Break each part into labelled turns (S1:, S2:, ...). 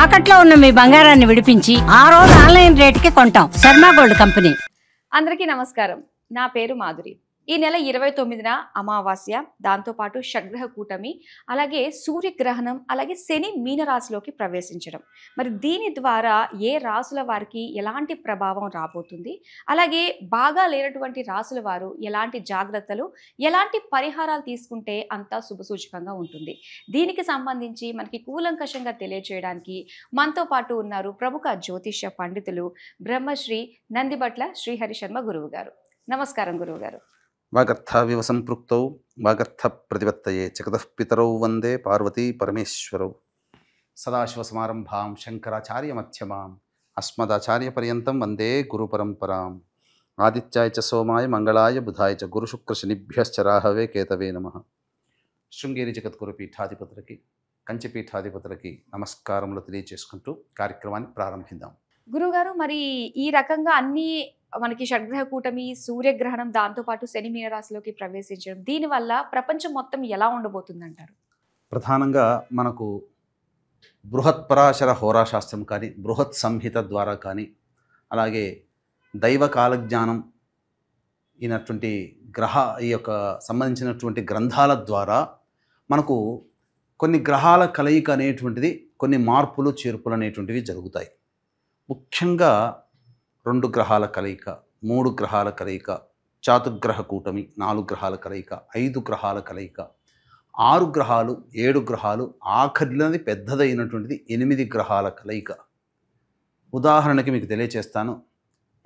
S1: తాకట్లో ఉన్న మీ బంగారాన్ని విడిపించి ఆ రోజు ఆన్లైన్ రేటుకి కొంటాం. Sharma gold company.
S2: అందరికీ నమస్కారం. నా పేరు మాధురి. ఈ నెల 29న అమావాస్య, దాంతోపాటు షడ్గ్రహ కూటమి, అలాగే సూర్యగ్రహణం, అలాగే శని మీనరాశిలోకి ప్రవేశించడం. మరి దీని ద్వారా ఏ రాసుల వారికి ఎలాంటి ప్రభావం రాబోతుంది, అలాగే బాగా లేనటువంటి రాసుల వారు ఎలాంటి జాగ్రత్తలు, ఎలాంటి పరిహారాలు తీసుకుంటే అంతా శుభసూచకంగా ఉంటుంది. దీనికి సంబంధించి మనకి కూలంకషంగా తెలియజేయడానికి మనతో పాటు ఉన్నారు ప్రముఖ జ్యోతిష్య పండితులు బ్రహ్మశ్రీ నందిబట్ల శ్రీహరి శర్మ గురువు గారు. నమస్కారం గురువు గారు.
S3: వాగర్థావివ సంపృక్తౌ వాగర్థ ప్రతిపత్తయే జగతః పితరౌ వందే పార్వతీ పరమేశ్వరౌ. సదాశివసమారంభాం శంకరాచార్య మధ్యమాం అస్మదాచార్య పర్యంతం వందే గురు పరంపరాం. ఆదిత్యాయ చ సోమాయ మంగళాయ బుధాయ చ గురుశుక్రశనిభ్యశ్చ రాహవే కేతవే నమః. శృంగేరి జగద్గురు పీఠాధిపతులకి, కంచిపీఠాధిపతులకి నమస్కారములు తెలియజేసుకుంటూ కార్యక్రమాన్ని ప్రారంభిద్దాం.
S2: గురువుగారు, మరి ఈ రకంగా అన్ని మనకి షడ్గ్రహ కూటమి, సూర్యగ్రహణం, దాంతోపాటు శని మీనరాశిలోకి ప్రవేశించడం, దీనివల్ల ప్రపంచం మొత్తం ఎలా ఉండబోతుంది అంటారు?
S3: ప్రధానంగా మనకు బృహత్ పరాశర హోరాశాస్త్రం కానీ, బృహత్ సంహిత ద్వారా కానీ, అలాగే దైవ కాలజ్ఞానం అయినటువంటి ఈ యొక్క సంబంధించినటువంటి గ్రంథాల ద్వారా మనకు కొన్ని గ్రహాల కలయిక అనేటువంటిది, కొన్ని మార్పులు చేర్పులు అనేటువంటివి జరుగుతాయి. ముఖ్యంగా 2 గ్రహాల కలయిక, 3 గ్రహాల కలయిక, చాతుర్గ్రహ కూటమి, 4 గ్రహాల కలయిక, 5 గ్రహాల కలయిక, 6 గ్రహాలు, 7 గ్రహాలు, ఆఖరినది పెద్దదైనటువంటిది 8 గ్రహాల కలయిక. ఉదాహరణకి మీకు తెలియచేస్తాను.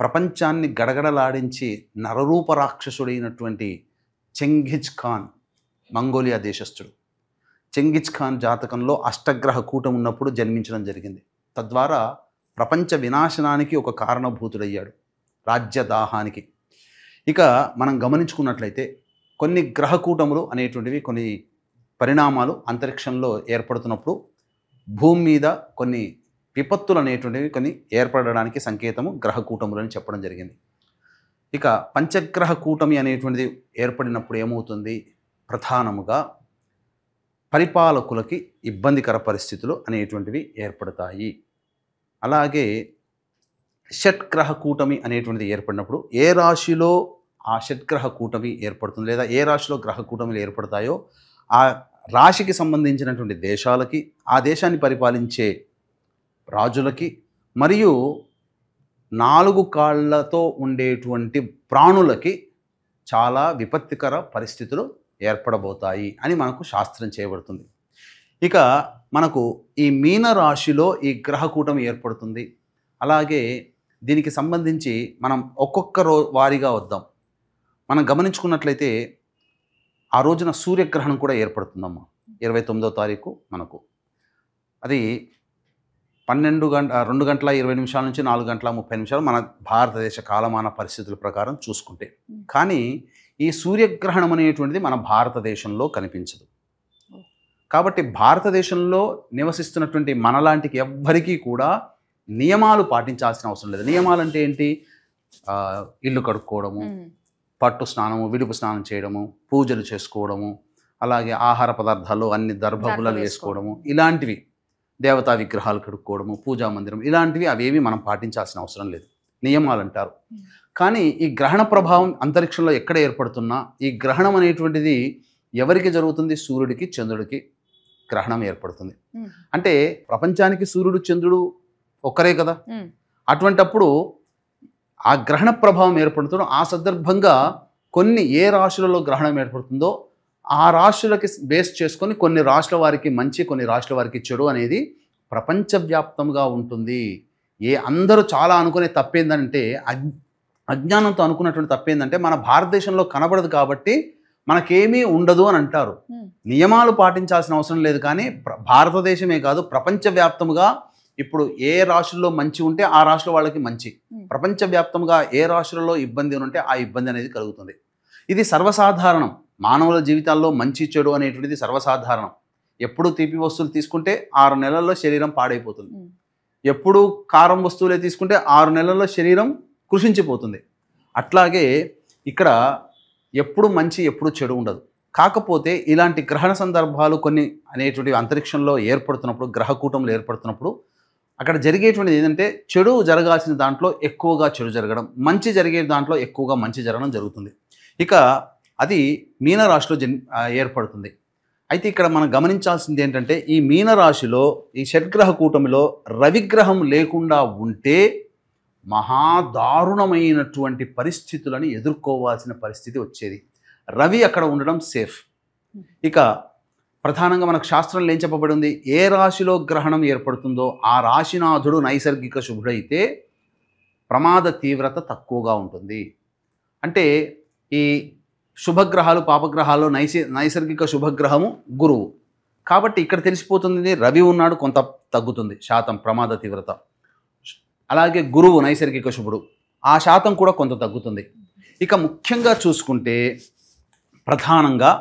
S3: ప్రపంచాన్ని గడగడలాడించి నరరూప రాక్షసుడైనటువంటి Genghis Khan, Mongolia దేశస్థుడు. Genghis Khan జాతకంలో అష్టగ్రహ కూటమి ఉన్నప్పుడు జన్మించడం జరిగింది. తద్వారా ప్రపంచ వినాశనానికి ఒక కారణభూతుడయ్యాడు, రాజ్యదాహానికి. ఇక మనం గమనించుకున్నట్లయితే కొన్ని గ్రహకూటములు అనేటువంటివి, కొన్ని పరిణామాలు అంతరిక్షంలో ఏర్పడుతున్నప్పుడు భూమి మీద కొన్ని విపత్తులు అనేటువంటివి కొన్ని ఏర్పడడానికి సంకేతము గ్రహకూటములు అని చెప్పడం జరిగింది. ఇక పంచగ్రహ కూటమి అనేటువంటిది ఏర్పడినప్పుడు ఏమవుతుంది? ప్రధానముగా పరిపాలకులకి ఇబ్బందికర పరిస్థితులు అనేటువంటివి ఏర్పడతాయి. అలాగే షట్గ్రహ కూటమి అనేటువంటిది ఏర్పడినప్పుడు ఏ రాశిలో ఆ షట్గ్రహ కూటమి ఏర్పడుతుంది, లేదా ఏ రాశిలో గ్రహ కూటమిలు ఏర్పడతాయో ఆ రాశికి సంబంధించినటువంటి దేశాలకి, ఆ దేశాన్ని పరిపాలించే రాజులకి, మరియు 4 కాళ్ళతో ఉండేటువంటి ప్రాణులకి చాలా విపత్తికర పరిస్థితులు ఏర్పడబోతాయి అని మనకు శాస్త్రం చేయబడుతుంది. ఇక మనకు ఈ మీన రాశిలో ఈ గ్రహకూటమి ఏర్పడుతుంది. అలాగే దీనికి సంబంధించి మనం ఒక్కొక్క వారిగా వద్దాం. మనం గమనించుకున్నట్లయితే ఆ రోజున సూర్యగ్రహణం కూడా ఏర్పడుతుందమ్మా. 29వ తారీఖు మనకు అది 2 గంటల 20 నిమిషాల నుంచి 4 గంటల 30 నిమిషాలు మన భారతదేశ కాలమాన పరిస్థితుల ప్రకారం చూసుకుంటే. కానీ ఈ సూర్యగ్రహణం అనేటువంటిది మన భారతదేశంలో కనిపించదు. కాబట్టి భారతదేశంలో నివసిస్తున్నటువంటి మనలాంటికి ఎవ్వరికీ కూడా నియమాలు పాటించాల్సిన అవసరం లేదు. నియమాలు అంటే ఏంటి? ఇల్లు కడుక్కోవడము, పట్టు స్నానము, విడుపు స్నానం చేయడము, పూజలు చేసుకోవడము, అలాగే ఆహార పదార్థాలు అన్ని దర్భగులలు వేసుకోవడము, ఇలాంటివి, దేవతా విగ్రహాలు కడుక్కోవడము, పూజా మందిరం, ఇలాంటివి అవేవి మనం పాటించాల్సిన అవసరం లేదు, నియమాలు అంటారు. కానీ ఈ గ్రహణ ప్రభావం అంతరిక్షంలో ఎక్కడ ఏర్పడుతున్నా ఈ గ్రహణం అనేటువంటిది ఎవరికి జరుగుతుంది? సూర్యుడికి, చంద్రుడికి గ్రహణం ఏర్పడుతుంది. అంటే ప్రపంచానికి సూర్యుడు, చంద్రుడు ఒక్కరే కదా. అటువంటప్పుడు ఆ గ్రహణ ప్రభావం ఏర్పడుతుందో ఆ సందర్భంగా కొన్ని ఏ రాశులలో గ్రహణం ఏర్పడుతుందో ఆ రాశులకి బేస్ చేసుకొని కొన్ని రాశుల వారికి మంచి, కొన్ని రాశుల వారికి చెడు అనేది ప్రపంచవ్యాప్తంగా ఉంటుంది. అందరూ చాలా అనుకునే తప్పేందంటే, అజ్ఞానంతో అనుకున్నటువంటి తప్పేందంటే, మన భారతదేశంలో కనబడదు కాబట్టి మనకేమీ ఉండదు అని అంటారు. నియమాలు పాటించాల్సిన అవసరం లేదు. కానీ భారతదేశమే కాదు, ప్రపంచవ్యాప్తంగా ఇప్పుడు ఏ రాశుల్లో మంచి ఉంటే ఆ రాశుల వాళ్ళకి మంచి, ప్రపంచవ్యాప్తంగా ఏ రాశులలో ఇబ్బంది ఉంటే ఆ ఇబ్బంది అనేది కలుగుతుంది. ఇది సర్వసాధారణం. మానవుల జీవితాల్లో మంచి చెడు అనేటువంటిది సర్వసాధారణం. ఎప్పుడు తీపి వస్తువులు తీసుకుంటే 6 నెలల్లో శరీరం పాడైపోతుంది. ఎప్పుడు కారం వస్తువులే తీసుకుంటే 6 నెలల్లో శరీరం కృషించిపోతుంది. అట్లాగే ఇక్కడ ఎప్పుడు మంచి, ఎప్పుడు చెడు ఉండదు. కాకపోతే ఇలాంటి గ్రహణ సందర్భాలు కొన్ని అనేటువంటి అంతరిక్షంలో ఏర్పడుతున్నప్పుడు, గ్రహకూటములు ఏర్పడుతున్నప్పుడు అక్కడ జరిగేటువంటిది ఏంటంటే చెడు జరగాల్సిన దాంట్లో ఎక్కువగా చెడు జరగడం, మంచి జరిగే దాంట్లో ఎక్కువగా మంచి జరగడం జరుగుతుంది. ఇక అది మీనరాశిలో ఏర్పడుతుంది. అయితే ఇక్కడ మనం గమనించాల్సింది ఏంటంటే ఈ మీనరాశిలో ఈ షడ్గ్రహ కూటమిలో రవిగ్రహం లేకుండా ఉంటే మహాదారుణమైనటువంటి పరిస్థితులను ఎదుర్కోవాల్సిన పరిస్థితి వచ్చేది. రవి అక్కడ ఉండడం సేఫ్. ఇక ప్రధానంగా మనకు శాస్త్రంలో ఏం చెప్పబడి ఉంది, ఏ రాశిలో గ్రహణం ఏర్పడుతుందో ఆ రాశినాథుడు నైసర్గిక శుభుడైతే ప్రమాద తీవ్రత తక్కువగా ఉంటుంది. అంటే ఈ శుభగ్రహాలు పాపగ్రహాల్లో నైసర్గిక శుభగ్రహము గురువు కాబట్టి ఇక్కడ తెలిసిపోతుంది రవి ఉన్నాడు, కొంత తగ్గుతుంది శాతం ప్రమాద తీవ్రత. అలాగే గురువు నైసర్గిక శుభుడు, ఆ శాతం కూడా కొంత తగ్గుతుంది. ఇక ముఖ్యంగా చూసుకుంటే ప్రధానంగా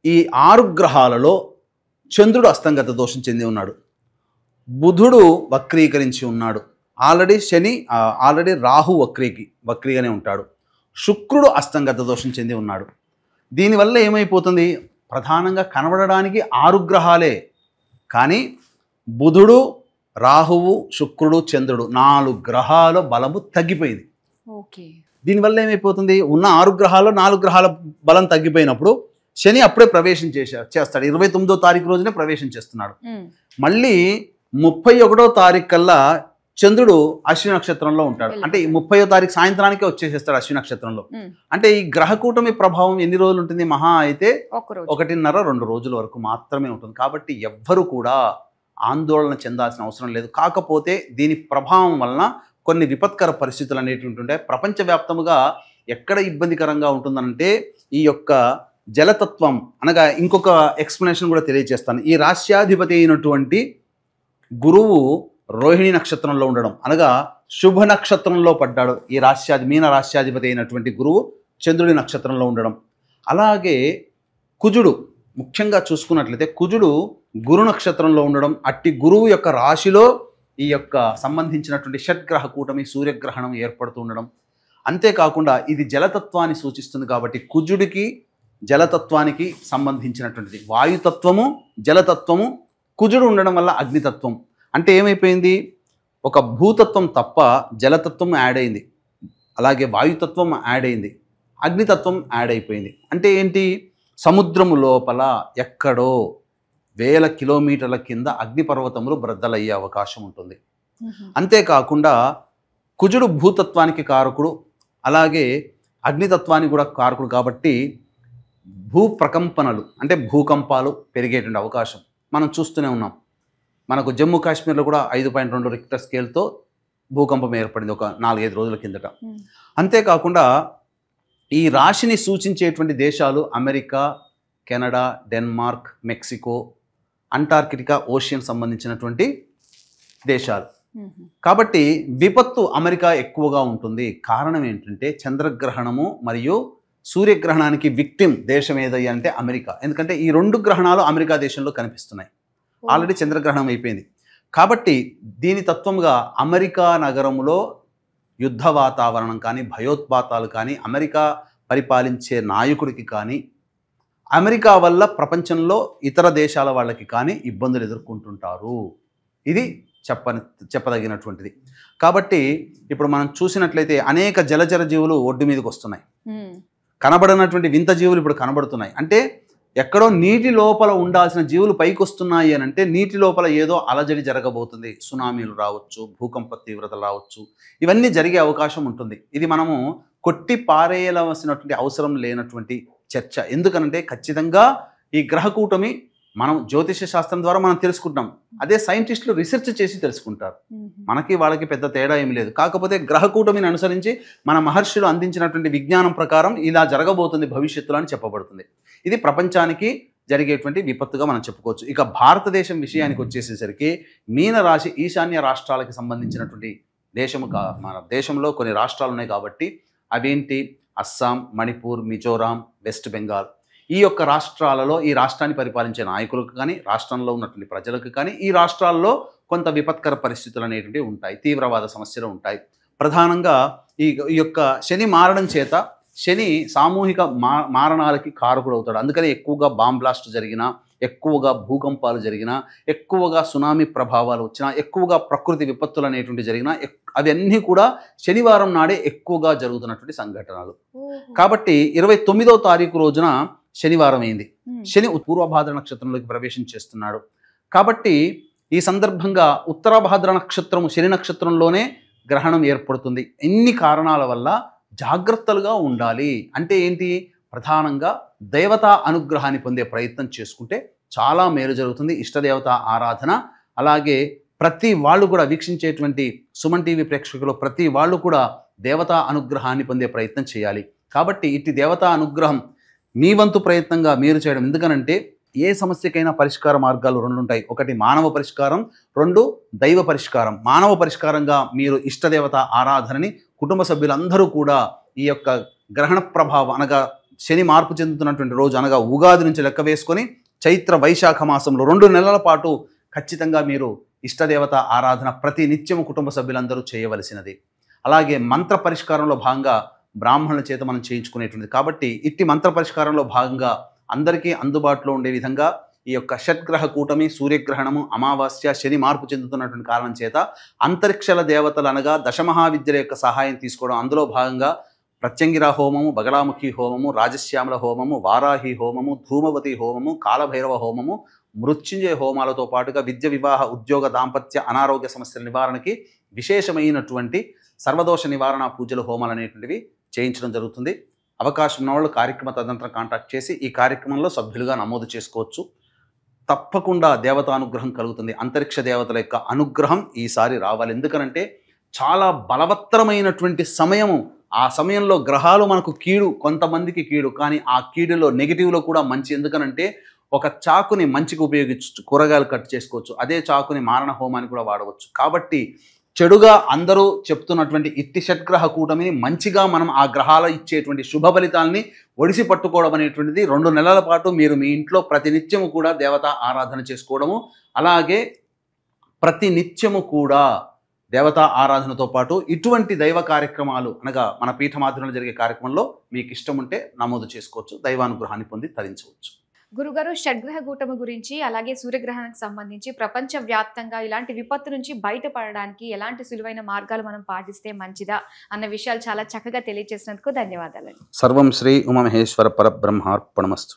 S3: ఈ 6 గ్రహాలలో చంద్రుడు అస్తంగత దోషం చెంది ఉన్నాడు, బుధుడు వక్రీకరించి ఉన్నాడు, ఆల్రెడీ రాహు వక్రీగానే ఉంటాడు, శుక్రుడు అస్తంగత దోషం చెంది ఉన్నాడు. దీనివల్ల ఏమైపోతుంది, ప్రధానంగా కనబడడానికి 6 గ్రహాలే కానీ బుధుడు, రాహువు, శుక్రుడు, చంద్రుడు 4 గ్రహాల బలము తగ్గిపోయింది.
S2: ఓకే.
S3: దీనివల్ల ఏమైపోతుంది, ఉన్న 6 గ్రహాల్లో 4 గ్రహాల బలం తగ్గిపోయినప్పుడు శని అప్పుడే ప్రవేశం చేస్తాడు. 29వ తారీఖు రోజునే ప్రవేశం చేస్తున్నాడు. మళ్ళీ 31వ తారీఖు కల్లా చంద్రుడు అశ్విని నక్షత్రంలో ఉంటాడు. అంటే ఈ 30వ తారీఖు సాయంత్రానికే వచ్చేసేస్తాడు అశ్విని నక్షత్రంలో. అంటే ఈ గ్రహకూటమి ప్రభావం ఎన్ని రోజులు ఉంటుంది, మహా అయితే 1.5-2 రోజుల వరకు మాత్రమే ఉంటుంది. కాబట్టి ఎవ్వరు కూడా ఆందోళన చెందాల్సిన అవసరం లేదు. కాకపోతే దీని ప్రభావం వలన కొన్ని విపత్కర పరిస్థితులు అనేటువంటి ఉంటాయి. ప్రపంచవ్యాప్తముగా ఎక్కడ ఇబ్బందికరంగా ఉంటుందంటే ఈ యొక్క జలతత్వం అనగా ఇంకొక ఎక్స్ప్లెనేషన్ కూడా తెలియజేస్తాను. ఈ రాశ్యాధిపతి అయినటువంటి గురువు రోహిణి నక్షత్రంలో ఉండడం అనగా శుభ నక్షత్రంలో పడ్డాడు. ఈ మీన రాశ్యాధిపతి అయినటువంటి గురువు చంద్రుడి నక్షత్రంలో ఉండడం. అలాగే కుజుడు ముఖ్యంగా చూసుకున్నట్లయితే కుజుడు గురు నక్షత్రంలో ఉండడం, అట్టి గురువు యొక్క రాశిలో ఈ యొక్క సంబంధించినటువంటి షడ్గ్రహ కూటమి సూర్యగ్రహణం ఏర్పడుతూ ఉండడం. అంతేకాకుండా ఇది జలతత్వాన్ని సూచిస్తుంది కాబట్టి కుజుడికి జలతత్వానికి సంబంధించినటువంటిది వాయుతత్వము, జలతత్వము, కుజుడు ఉండడం వల్ల అగ్నితత్వం. అంటే ఏమైపోయింది, ఒక భూతత్వం తప్ప జలతత్వం యాడ్ అయింది, అలాగే వాయుతత్వం యాడ్ అయింది, అగ్నితత్వం యాడ్ అయిపోయింది. అంటే ఏంటి, సముద్రము లోపల ఎక్కడో 1000 కిలోమీటర్ల కింద అగ్నిపర్వతములు బ్రద్దలయ్యే అవకాశం ఉంటుంది. అంతేకాకుండా కుజుడు భూతత్వానికి కారకుడు, అలాగే అగ్నితత్వానికి కూడా కారకుడు కాబట్టి భూప్రకంపనలు అంటే భూకంపాలు పెరిగేటువంటి అవకాశం మనం చూస్తూనే ఉన్నాం. మనకు జమ్మూ కాశ్మీర్లో కూడా 5.2 రిక్టర్ స్కేల్తో భూకంపం ఏర్పడింది ఒక 4-5 రోజుల కిందట. అంతేకాకుండా ఈ రాశిని సూచించేటువంటి దేశాలు America, Canada, Denmark, Mexico, Antarctica ocean సంబంధించినటువంటి దేశాలు. కాబట్టి విపత్తు అమెరికా ఎక్కువగా ఉంటుంది. కారణం ఏంటంటే చంద్రగ్రహణము మరియు సూర్యగ్రహణానికి విక్టిమ్ దేశం ఏదయ్యా అంటే అమెరికా. ఎందుకంటే ఈ 2 గ్రహణాలు అమెరికా దేశంలో కనిపిస్తున్నాయి. ఆల్రెడీ చంద్రగ్రహణం అయిపోయింది కాబట్టి దీని తత్వంగా అమెరికా నగరంలో యుద్ధ వాతావరణం కానీ, భయోత్పాతాలు కానీ, అమెరికా పరిపాలించే నాయకుడికి కానీ, అమెరికా వల్ల ప్రపంచంలో ఇతర దేశాల వాళ్ళకి కానీ ఇబ్బందులు ఎదుర్కొంటుంటారు. ఇది చెప్పదగినటువంటిది. కాబట్టి ఇప్పుడు మనం చూసినట్లయితే అనేక జలచర జీవులు ఒడ్డు మీదకి వస్తున్నాయి. కనబడినటువంటి వింత జీవులు ఇప్పుడు కనబడుతున్నాయి. అంటే ఎక్కడో నీటి లోపల ఉండాల్సిన జీవులు పైకి వస్తున్నాయి అని అంటే నీటి లోపల ఏదో అలజడి జరగబోతుంది. సునామీలు రావచ్చు, భూకంప తీవ్రతలు రావచ్చు, ఇవన్నీ జరిగే అవకాశం ఉంటుంది. ఇది మనము కొట్టి పారేయవలసినటువంటి అవసరం లేనటువంటి చర్చ. ఎందుకనంటే ఖచ్చితంగా ఈ గ్రహకూటమి మనం జ్యోతిష శాస్త్రం ద్వారా మనం తెలుసుకుంటాం, అదే సైంటిస్టులు రీసెర్చ్ చేసి తెలుసుకుంటారు. మనకి వాళ్ళకి పెద్ద తేడా ఏమి లేదు. కాకపోతే గ్రహకూటమిని అనుసరించి మన మహర్షులు అందించినటువంటి విజ్ఞానం ప్రకారం ఇలా జరగబోతుంది భవిష్యత్తులో అని చెప్పబడుతుంది. ఇది ప్రపంచానికి జరిగేటువంటి విపత్తుగా మనం చెప్పుకోవచ్చు. ఇక భారతదేశం విషయానికి వచ్చేసేసరికి మీనరాశి ఈశాన్య రాష్ట్రాలకు సంబంధించినటువంటి దేశము. మన దేశంలో కొన్ని రాష్ట్రాలు ఉన్నాయి కాబట్టి అవేంటి, అస్సాం, మణిపూర్, మిజోరాం, వెస్ట్ బెంగాల్. ఈ యొక్క రాష్ట్రాలలో ఈ రాష్ట్రాన్ని పరిపాలించే నాయకులకు కానీ, రాష్ట్రంలో ఉన్నటువంటి ప్రజలకు కానీ ఈ రాష్ట్రాల్లో కొంత విపత్కర పరిస్థితులు అనేటువంటివి ఉంటాయి, తీవ్రవాద సమస్యలు ఉంటాయి. ప్రధానంగా ఈ యొక్క శని మారడం చేత శని సామూహిక మారణాలకి కారకుడు అవుతాడు. అందుకని ఎక్కువగా బాంబ్ బ్లాస్ట్ జరిగినా, ఎక్కువగా భూకంపాలు జరిగినా, ఎక్కువగా సునామీ ప్రభావాలు వచ్చినా, ఎక్కువగా ప్రకృతి విపత్తులు అనేటువంటి జరిగినా అవన్నీ కూడా శనివారం నాడే ఎక్కువగా జరుగుతున్నటువంటి సంఘటనలు. కాబట్టి 29వ తారీఖు రోజున శనివారం అయింది. శని పూర్వభాద్ర నక్షత్రంలోకి ప్రవేశం చేస్తున్నాడు. కాబట్టి ఈ సందర్భంగా ఉత్తరాభాద్ర నక్షత్రము శని నక్షత్రంలోనే గ్రహణం ఏర్పడుతుంది. ఇన్ని కారణాల వల్ల జాగ్రత్తలుగా ఉండాలి. అంటే ఏంటి? ప్రధానంగా దేవతా అనుగ్రహాన్ని పొందే ప్రయత్నం చేసుకుంటే చాలా మేలు జరుగుతుంది. ఇష్టదేవత ఆరాధన, అలాగే ప్రతి వాళ్ళు కూడా వీక్షించేటువంటి సుమన్ టీవీ ప్రేక్షకులు ప్రతి వాళ్ళు కూడా దేవతా అనుగ్రహాన్ని పొందే ప్రయత్నం చేయాలి. కాబట్టి ఇట్టి దేవతా అనుగ్రహం మీ వంతు ప్రయత్నంగా మీరు చేయడం. ఎందుకనంటే ఏ సమస్యకైనా పరిష్కార మార్గాలు రెండు ఉంటాయి. ఒకటి మానవ పరిష్కారం, రెండు దైవ పరిష్కారం. మానవ పరిష్కారంగా మీరు ఇష్టదేవత ఆరాధనని కుటుంబ సభ్యులందరూ కూడా ఈ యొక్క గ్రహణ ప్రభావం అనగా శని మార్పు చెందుతున్నటువంటి రోజు అనగా ఉగాది నుంచి లెక్క వేసుకొని చైత్ర వైశాఖ మాసంలో 2 నెలల పాటు ఖచ్చితంగా మీరు ఇష్టదేవత ఆరాధన ప్రతి నిత్యము కుటుంబ సభ్యులందరూ చేయవలసినది. అలాగే మంత్ర పరిష్కారంలో భాగంగా బ్రాహ్మణుల చేత మనం చేయించుకునేటువంటిది. కాబట్టి ఇట్టి మంత్ర పరిష్కారంలో భాగంగా అందరికీ అందుబాటులో ఉండే విధంగా ఈ యొక్క షట్గ్రహ కూటమి, సూర్యగ్రహణము, అమావాస్య, శని మార్పు చెందుతున్నటువంటి కారణం చేత అంతరిక్షల దేవతలు అనగా దశమహావిద్యల యొక్క సహాయం తీసుకోవడం. అందులో భాగంగా ప్రత్యంగిర హోమము, బగలాముఖి హోమము, రాజశ్యామల హోమము, వారాహి హోమము, ధూమవతి హోమము, కాలభైరవ హోమము, మృత్యుంజయ హోమాలతో పాటుగా విద్య, వివాహ, ఉద్యోగ, దాంపత్య, అనారోగ్య సమస్యల నివారణకి విశేషమైనటువంటి సర్వదోష నివారణ పూజలు, హోమాలు అనేటువంటివి చేయించడం జరుగుతుంది. అవకాశం ఉన్న వాళ్ళు కార్యక్రమ తదనంతరం కాంటాక్ట్ చేసి ఈ కార్యక్రమంలో సభ్యులుగా నమోదు చేసుకోవచ్చు. తప్పకుండా దేవతానుగ్రహం కలుగుతుంది. అంతరిక్ష దేవతల యొక్క అనుగ్రహం ఈసారి రావాలి. ఎందుకనంటే చాలా బలవత్తరమైనటువంటి సమయము. ఆ సమయంలో గ్రహాలు మనకు కీడు, కొంతమందికి కీడు, కానీ ఆ కీడులో నెగిటివ్లో కూడా మంచి. ఎందుకనంటే ఒక చాకుని మంచికి ఉపయోగించవచ్చు, కూరగాయలు కట్ చేసుకోవచ్చు. అదే చాకుని మారణ హోమానికి కూడా వాడవచ్చు. కాబట్టి చెడుగా అందరూ చెప్తున్నటువంటి ఇట్టి షట్గ్రహ కూటమిని మంచిగా మనం ఆ గ్రహాలు ఇచ్చేటువంటి శుభ ఫలితాలని ఒడిసి పట్టుకోవడం అనేటువంటిది 2 నెలల పాటు మీరు మీ ఇంట్లో ప్రతి నిత్యము కూడా దేవతా ఆరాధన చేసుకోవడము, అలాగే ప్రతి నిత్యము కూడా దేవతా ఆరాధనతో పాటు ఇటువంటి దైవ కార్యక్రమాలు అనగా మన పీఠమాధ్యంలో జరిగే కార్యక్రమంలో మీకు ఇష్టం ఉంటే నమోదు చేసుకోవచ్చు. దైవానుగ్రహాన్ని పొంది తరించవచ్చు.
S2: గురుగారు, షడ్గ్రహ కూటమి గురించి అలాగే సూర్యగ్రహణానికి సంబంధించి ప్రపంచ వ్యాప్తంగా ఇలాంటి విపత్తు నుంచి బయటపడడానికి ఎలాంటి సులువైన మార్గాలు మనం పాటిస్తే మంచిదా అన్న విషయాలు చాలా చక్కగా తెలియజేసినందుకు ధన్యవాదాలు.
S3: సర్వం శ్రీ ఉమామహేశ్వర పరబ్రహ్మార్పణమస్తు.